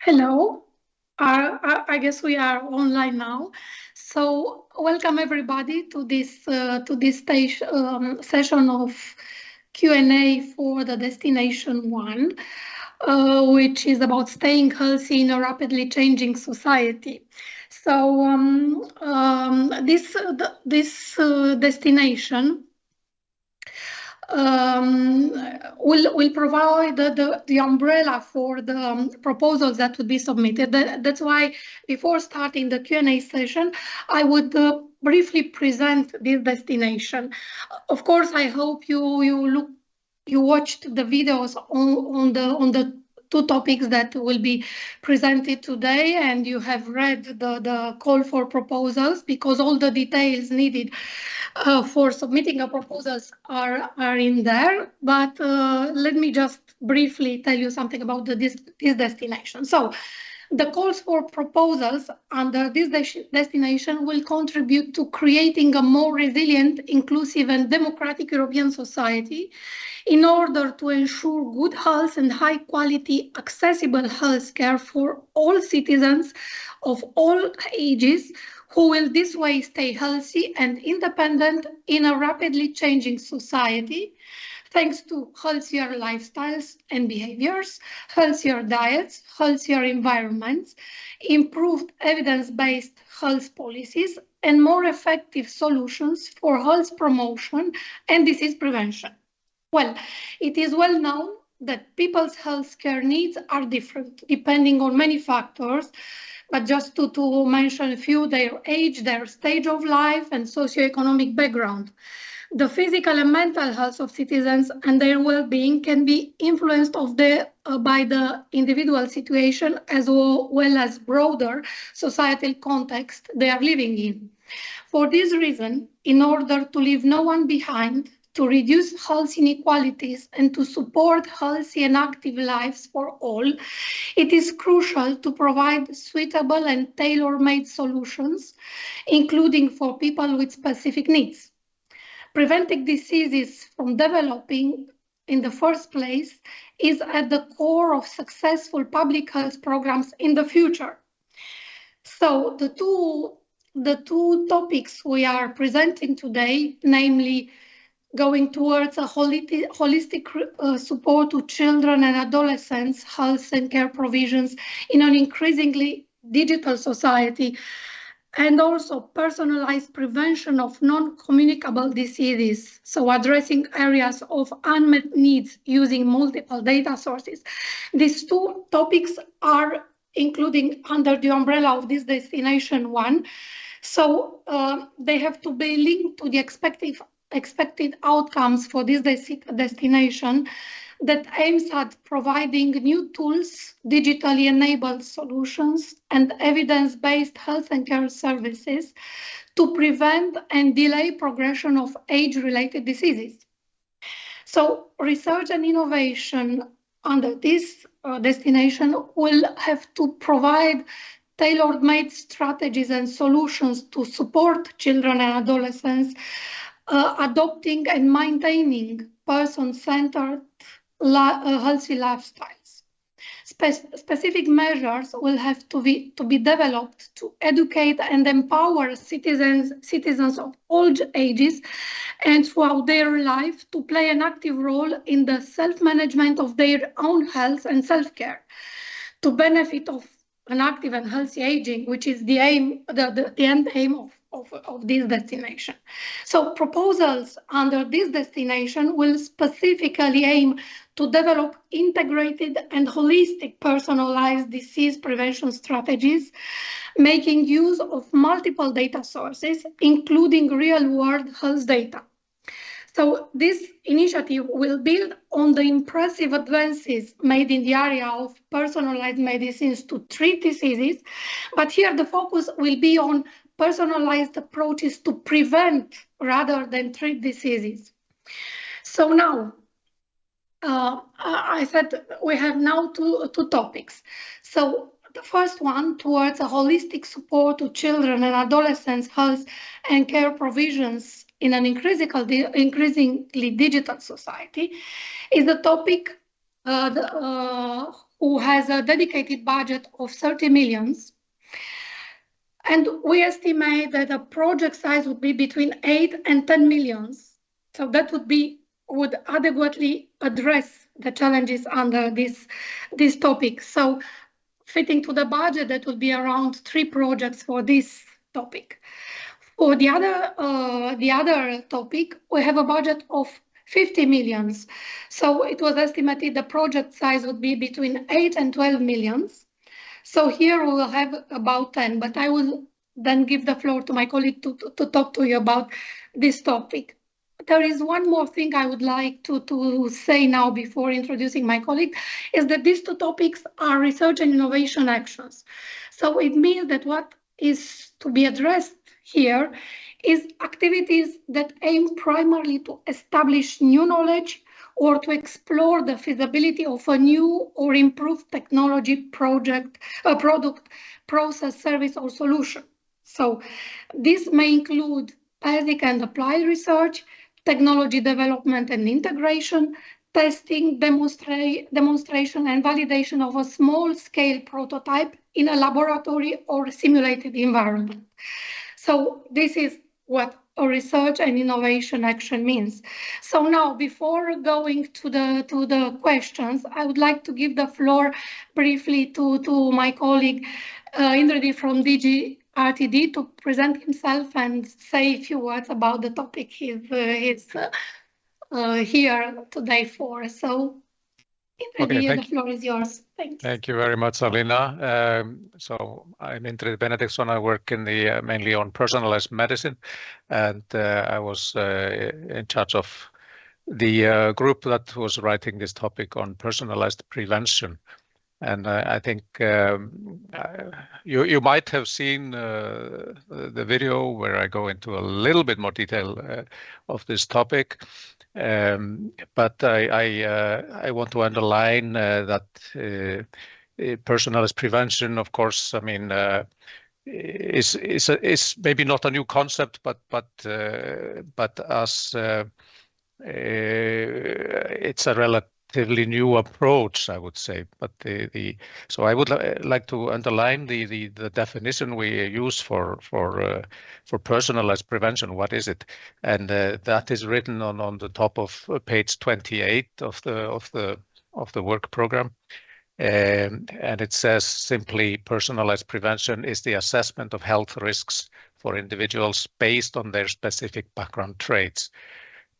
Hello, I guess we are online now. So welcome everybody to this session of Q&A for the Destination One, which is about staying healthy in a rapidly changing society. So this destination um, will provide the umbrella for the proposals that would be submitted. That's why before starting the Q&A session, I would briefly present this destination. Of course, I hope you watched the videos on the two topics that will be presented today, and you have read the call for proposals, because all the details needed for submitting a proposals are in there. But let me just briefly tell you something about this destination. So the calls for proposals under this destination will contribute to creating a more resilient, inclusive and democratic European society in order to ensure good health and high quality accessible health care for all citizens of all ages, who will this way stay healthy and independent in a rapidly changing society, thanks to healthier lifestyles and behaviors, healthier diets, healthier environments, improved evidence-based health policies, and more effective solutions for health promotion and disease prevention. Well, it is well known that people's healthcare needs are different depending on many factors, but just to mention a few: their age, their stage of life, and socioeconomic background. The physical and mental health of citizens and their well-being can be influenced by the individual situation as well as broader societal context they are living in. For this reason, in order to leave no one behind, to reduce health inequalities and to support healthy and active lives for all, it is crucial to provide suitable and tailor-made solutions, including for people with specific needs. Preventing diseases from developing in the first place is at the core of successful public health programs in the future. So the two topics we are presenting today, namely going towards a holistic support to children and adolescents, health and care provisions in an increasingly digital society, and also personalized prevention of non-communicable diseases, so addressing areas of unmet needs using multiple data sources. These two topics are including under the umbrella of this Destination One, so they have to be linked to the expected outcomes for this destination that aims at providing new tools, digitally enabled solutions, and evidence-based health and care services to prevent and delay progression of age-related diseases. So research and innovation under this destination will have to provide tailor-made strategies and solutions to support children and adolescents adopting and maintaining person-centered healthy lifestyles. Specific measures will have to be developed to educate and empower citizens of all ages and throughout their life to play an active role in the self-management of their own health and self-care, to benefit of an active and healthy aging, which is the aim, the end aim of this destination. So proposals under this destination will specifically aim to develop integrated and holistic personalized disease prevention strategies, making use of multiple data sources, including real-world health data. So this initiative will build on the impressive advances made in the area of personalized medicines to treat diseases, but here the focus will be on personalized approaches to prevent rather than treat diseases. So now, I said we have now two topics. So the first one, towards a holistic support to children and adolescents' health and care provisions in an increasingly digital society, is the topic who has a dedicated budget of 30 millions. And we estimate that the project size would be between 8 and 10 millions. So that would adequately address the challenges under this topic. So fitting to the budget, that would be around 3 projects for this topic. For the other topic, we have a budget of 50 millions. So it was estimated the project size would be between 8 and 12 millions. So here we will have about 10, but I will then give the floor to my colleague to talk to you about this topic. There is one more thing I would like to say now before introducing my colleague, is that these 2 topics are research and innovation actions. So it means that what is to be addressed here is activities that aim primarily to establish new knowledge or to explore the feasibility of a new or improved technology product, process, service, or solution. So this may include basic and applied research, technology development and integration, testing, demonstration and validation of a small-scale prototype in a laboratory or simulated environment. So this is what a research and innovation action means. So now, before going to the questions, I would like to give the floor briefly to my colleague Indredi from DG RTD to present himself and say a few words about the topic he's here today for. So, Indredi, the floor is yours. Thanks. Thank you very much, Alina. So I'm Indredi Benediktsson. I work in the mainly on personalized medicine, and I was in charge of the group that was writing this topic on personalized prevention. And I think you might have seen the video where I go into a little bit more detail of this topic. But I want to underline that personalized prevention, of course, I mean, is maybe not a new concept, but as it's a relatively new approach, I would say. But so I would like to underline the definition we use for personalized prevention. What is it? And that is written on the top of page 28 of the work program. And it says simply, personalized prevention is the assessment of health risks for individuals based on their specific background traits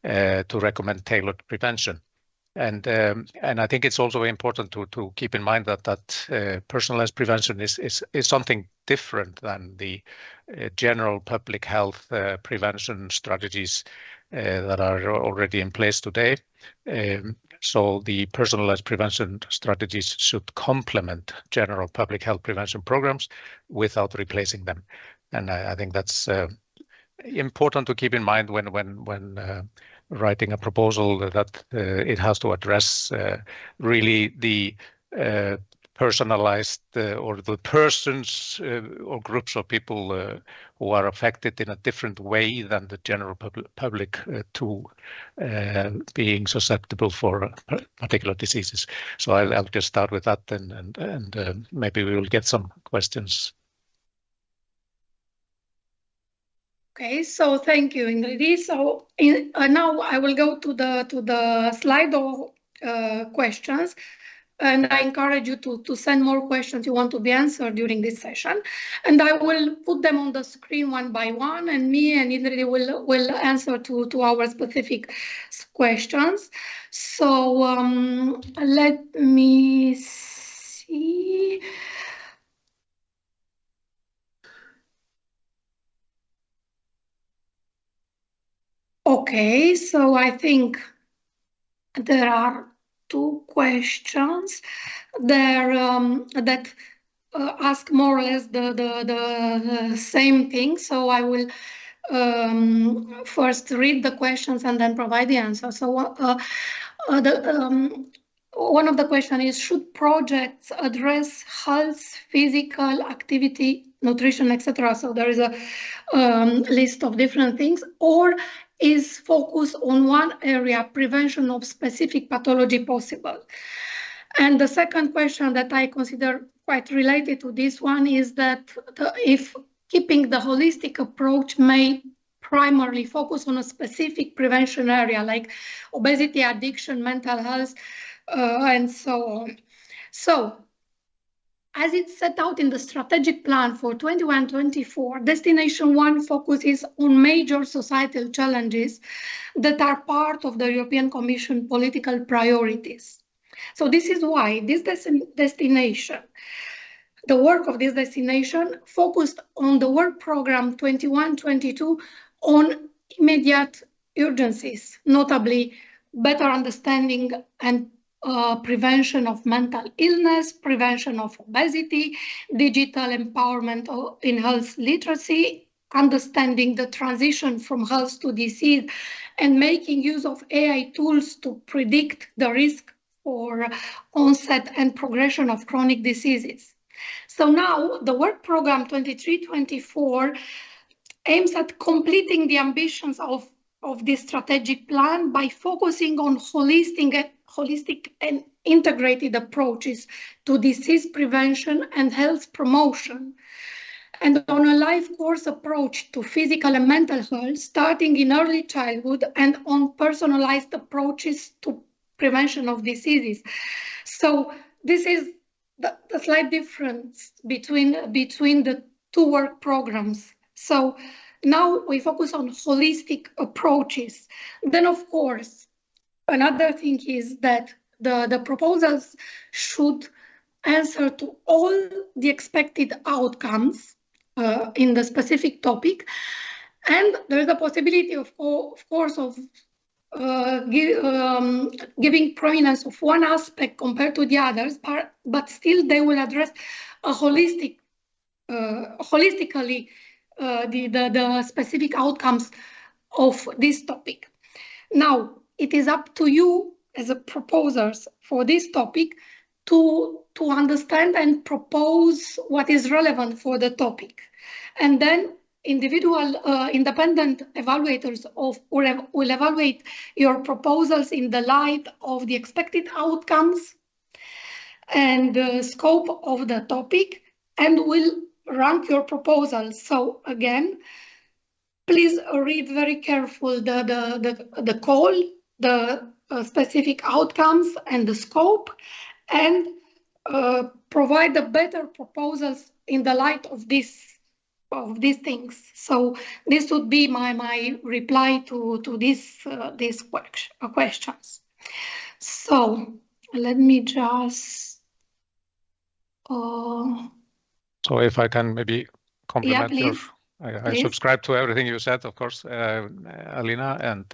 to recommend tailored prevention. And I think it's also important to keep in mind that personalized prevention is something different than the general public health prevention strategies that are already in place today. So the personalized prevention strategies should complement general public health prevention programs without replacing them. And I think that's important to keep in mind when writing a proposal, that it has to address really the personalized or the persons or groups of people who are affected in a different way than the general public to being susceptible for particular diseases. So I'll just start with that, and maybe we will get some questions. Okay, so thank you, Indredi. So now I will go to the Slido questions, and I encourage you to send more questions you want to be answered during this session. And I will put them on the screen one by one, and me and Indredi will answer to our specific questions. So let me see. Okay, so I think there are 2 questions there that ask more or less the same thing. So I will first read the questions and then provide the answer. So one of the questions is, should projects address health, physical activity, nutrition, etc.? So there is a list of different things, or is focus on one area, prevention of specific pathology possible? And the second question that I consider quite related to this one is that if keeping the holistic approach may primarily focus on a specific prevention area like obesity, addiction, mental health, and so on. So, as it's set out in the strategic plan for 21-24, Destination 1 focuses on major societal challenges that are part of the European Commission political priorities. So this is why this destination, the work of this destination focused on the work program 21-22 on immediate urgencies, notably better understanding and prevention of mental illness, prevention of obesity, digital empowerment in health literacy, understanding the transition from health to disease, and making use of AI tools to predict the risk for onset and progression of chronic diseases. So now the work program 23-24 aims at completing the ambitions of this strategic plan by focusing on holistic and integrated approaches to disease prevention and health promotion, and on a life course approach to physical and mental health, starting in early childhood, and on personalized approaches to prevention of diseases. So this is the slight difference between the two work programs. So now we focus on holistic approaches. Then, of course, another thing is that the proposals should answer to all the expected outcomes in the specific topic. And there's a possibility, of course, of giving prominence of one aspect compared to the others, but still they will address a holistically the specific outcomes of this topic. Now, it is up to you as a proposers for this topic to understand and propose what is relevant for the topic. And then individual independent evaluators will evaluate your proposals in the light of the expected outcomes and the scope of the topic and will rank your proposals. So again, please read very carefully the call, the specific outcomes and the scope, and provide the better proposals in the light of these things. So this would be my reply to these questions. So let me just. So if I can maybe compliment yeah, I subscribe to everything you said, of course, Alina, and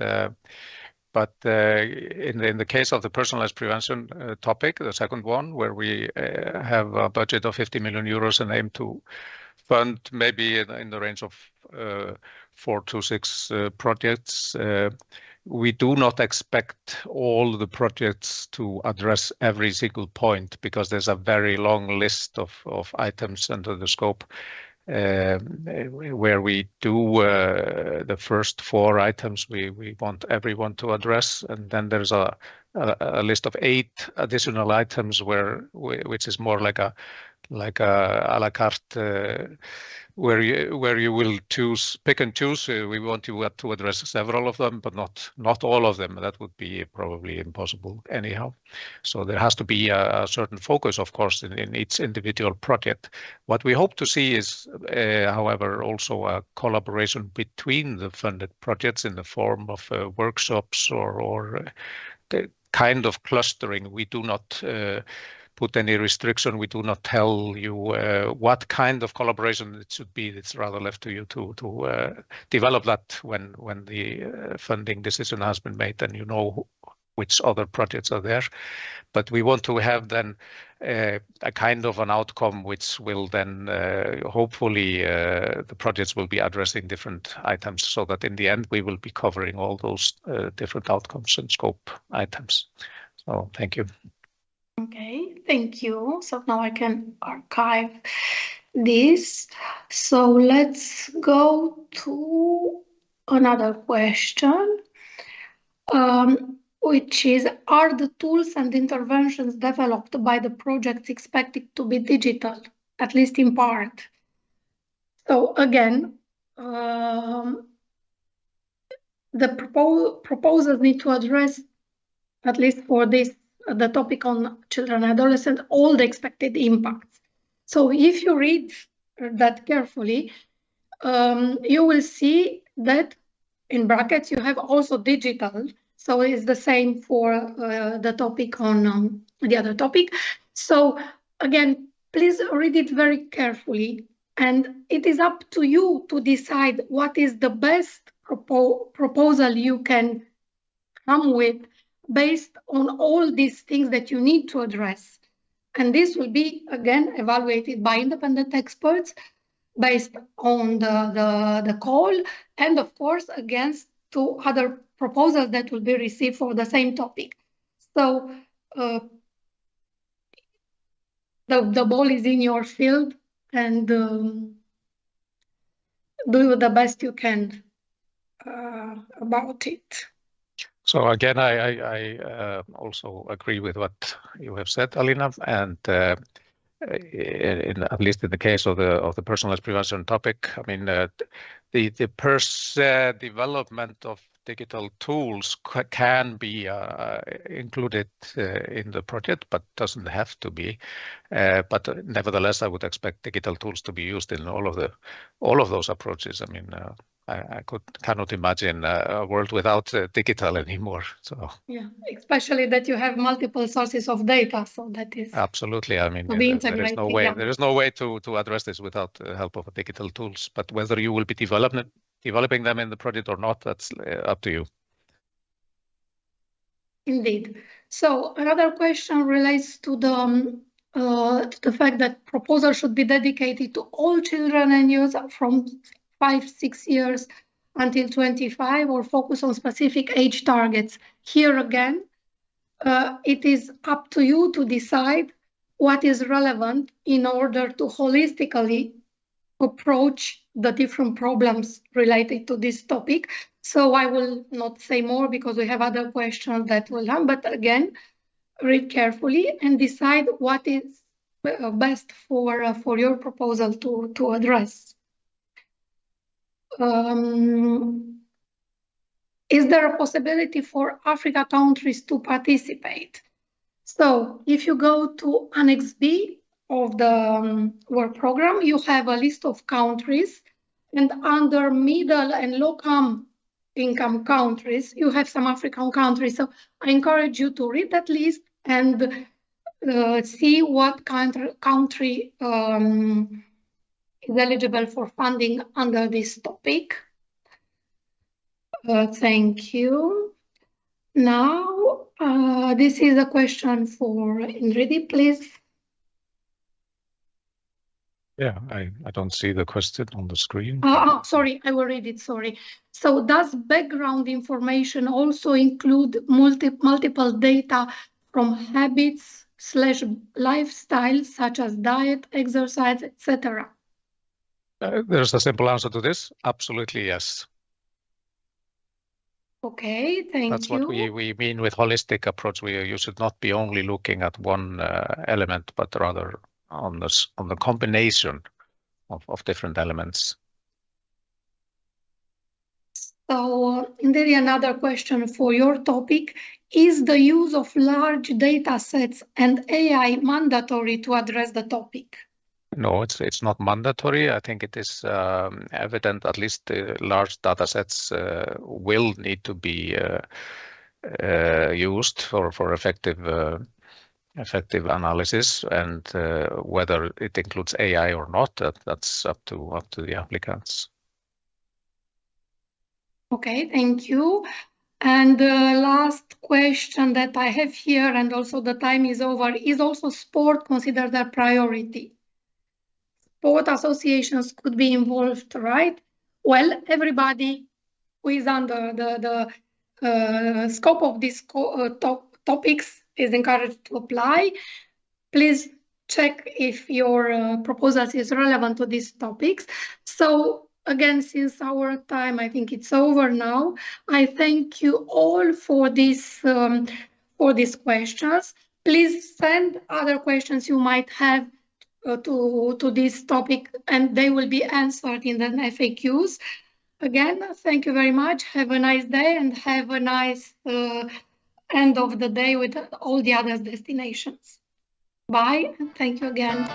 but in the case of the personalized prevention topic, the second one, where we have a budget of 50 million euros and aim to fund maybe in the range of 4 to 6 projects, we do not expect all the projects to address every single point, because there's a very long list of items under the scope. Where we do the first 4 items we want everyone to address, and then there's a list of 8 additional items which is more like a a la carte, where you will pick and choose. We want you to address several of them, but not all of them. That would be probably impossible anyhow. So there has to be a certain focus, of course, in each individual project. What we hope to see is, however, also a collaboration between the funded projects in the form of workshops or kind of clustering. We do not put any restriction. We do not tell you what kind of collaboration it should be. It's rather left to you to develop that when the funding decision has been made, and you know which other projects are there. But we want to have then a kind of an outcome which will then hopefully the projects will be addressing different items, so that in the end we will be covering all those different outcomes and scope items. So thank you. Okay, thank you. So now I can archive this. So let's go to another question. which is, are the tools and interventions developed by the projects expected to be digital, at least in part? So again, the proposals need to address, at least for this, the topic on children and adolescents, all the expected impacts. So if you read that carefully, you will see that in brackets you have also digital. So it's the same for the topic on the other topic. So again, please read it very carefully, and it is up to you to decide what is the best proposal you can come with based on all these things that you need to address. And this will be, again, evaluated by independent experts based on the call, and of course, against two other proposals that will be received for the same topic. So the ball is in your field, and do the best you can about it. So again, I also agree with what you have said, Alina, and at least in the case of the personalized prevention topic, I mean, the per se development of digital tools can be included in the project, but doesn't have to be. But nevertheless, I would expect digital tools to be used in all of those approaches. I mean, I cannot imagine a world without digital anymore. So yeah, especially that you have multiple sources of data. So that is absolutely. I mean, there is no way to address this without the help of digital tools. But whether you will be developing them in the project or not, that's up to you. Indeed. So another question relates to the fact that proposal should be dedicated to all children and youth from 5-6 years until 25, or focus on specific age targets. Here again, it is up to you to decide what is relevant in order to holistically approach the different problems related to this topic. So I will not say more because we have other questions that will come, but again, read carefully and decide what is best for your proposal to address. Is there a possibility for Africa countries to participate? So if you go to Annex B of the work program, you have a list of countries, and under middle and low income countries, you have some African countries. So I encourage you to read that list and see what country is eligible for funding under this topic. Thank you. Now, this is a question for Ingrid, please. Yeah, I don't see the question on the screen. Sorry, I will read it, sorry. So does background information also include multiple data from habits/lifestyle, such as diet, exercise, etc.? There's a simple answer to this. Absolutely, yes. Okay, thank you. That's what we mean with holistic approach. You should not be only looking at one element, but rather on the combination of different elements. So, indeed, another question for your topic. Is the use of large data sets and AI mandatory to address the topic? No, it's not mandatory. I think it is evident, at least large data sets will need to be used for effective analysis, and whether it includes AI or not, that's up to the applicants. Okay, thank you. And the last question that I have here, and also the time is over, is also sport considered a priority? Sport associations could be involved, right? Well, everybody who is under the scope of these topics is encouraged to apply. Please check if your proposal is relevant to these topics. So again, since our time, I think it's over now. I thank you all for these questions. Please send other questions you might have to this topic, and they will be answered in the FAQs. Again, thank you very much. Have a nice day and have a nice end of the day with all the other destinations. Bye, and thank you again.